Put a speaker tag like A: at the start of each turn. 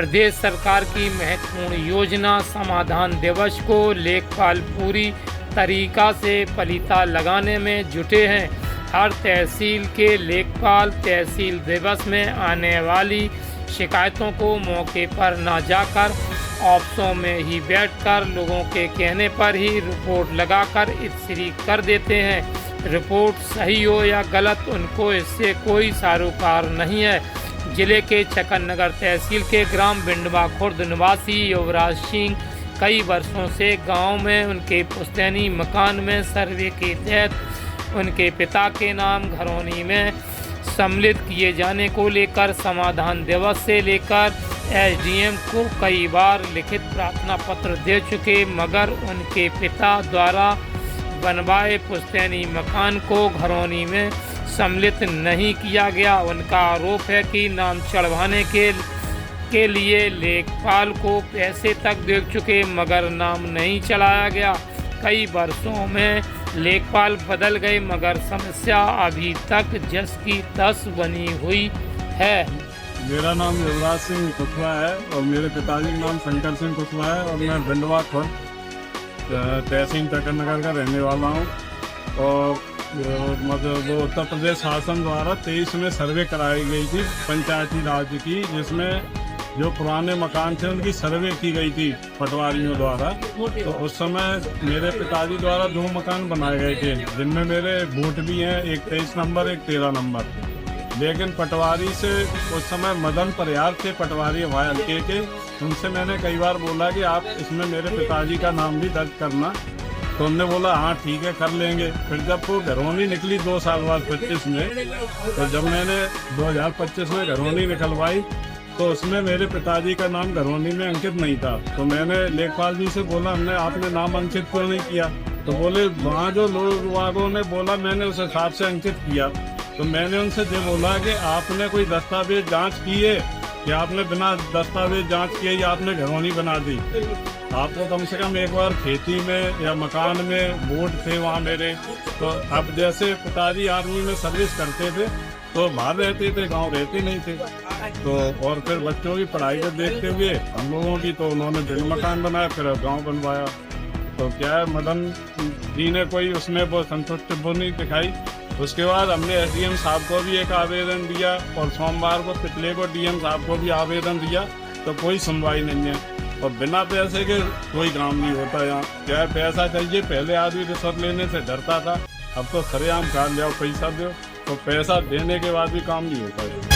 A: प्रदेश सरकार की महत्वपूर्ण योजना समाधान दिवस को लेखपाल पूरी तरीका से पलीता लगाने में जुटे हैं। हर तहसील के लेखपाल तहसील दिवस में आने वाली शिकायतों को मौके पर न जाकर ऑफिसों में ही बैठकर लोगों के कहने पर ही रिपोर्ट लगाकर इत्सरी कर देते हैं। रिपोर्ट सही हो या गलत, उनको इससे कोई सरोकार नहीं है। जिले के चकननगर तहसील के ग्राम बिंडवा खुर्द निवासी युवराज सिंह कई वर्षों से गांव में उनके पुश्तैनी मकान में सर्वे के तहत उनके पिता के नाम घरौनी में सम्मिलित किए जाने को लेकर समाधान दिवस से लेकर एसडीएम को कई बार लिखित प्रार्थना पत्र दे चुके, मगर उनके पिता द्वारा बनवाए पुश्तैनी मकान को घरौनी में सम्मिलित नहीं किया गया। उनका आरोप है कि नाम चढ़वाने के लिए लेखपाल को पैसे तक दे चुके, मगर नाम नहीं चढ़ाया गया। कई वर्षों में लेखपाल बदल गए, मगर समस्या अभी तक जस की तस बनी हुई है।
B: मेरा नाम युवराज सिंह कुशवाहा है और मेरे पिताजी का नाम शंकर सिंह कुशवाहा है और मैं बिंडवा खुर्द तहसील चकननगर का रहने वाला हूँ। और मतलब वो उत्तर प्रदेश शासन द्वारा 23 में सर्वे कराई गई थी पंचायती राज की, जिसमें जो पुराने मकान थे उनकी सर्वे की गई थी पटवारियों द्वारा। तो उस समय मेरे पिताजी द्वारा 2 मकान बनाए गए थे, जिनमें मेरे वोट भी हैं, एक 23 नंबर एक 13 नंबर। लेकिन पटवारी से उस समय मदन प्रयाग थे पटवारी हल्के के, उनसे मैंने कई बार बोला कि आप इसमें मेरे पिताजी का नाम भी दर्ज करना, तो उन्होंने बोला हाँ ठीक है कर लेंगे। फिर जब वो घरौनी निकली 2 साल बाद 25 में, तो जब मैंने 2025 में घरौनी निकलवाई तो उसमें मेरे पिताजी का नाम घरौनी में अंकित नहीं था। तो मैंने लेखपाल जी से बोला हमने आपने नाम अंकित क्यों नहीं किया, तो बोले वहाँ जो लोग वालों ने बोला मैंने उस हिसाब से अंकित किया। तो मैंने उनसे ये बोला कि आपने कोई दस्तावेज जांच की है कि आपने बिना दस्तावेज जांच किए ही आपने घरौनी बना दी। आपको कम से कम एक बार खेती में या मकान में वोट थे वहाँ मेरे। तो अब जैसे पिताजी आर्मी में सर्विस करते थे तो बाहर रहते थे, गांव रहते नहीं थे। तो और फिर बच्चों की पढ़ाई को देखते हुए हम लोगों की, तो उन्होंने दिन मकान बनाया, फिर गाँव बनवाया। तो क्या है, मदन जी ने कोई उसमें वो संतुष्टि वो नहीं दिखाई। उसके बाद हमने एसडीएम साहब को भी एक आवेदन दिया और सोमवार को पिछले को डीएम साहब को भी आवेदन दिया, तो कोई सुनवाई नहीं है। और बिना पैसे के कोई काम नहीं होता यहाँ। क्या है, पैसा चाहिए, पहले आदमी रिश्वत लेने से डरता था, अब तो सरेआम कहा ले आओ पैसा दो, तो पैसा देने के बाद भी काम नहीं होता है।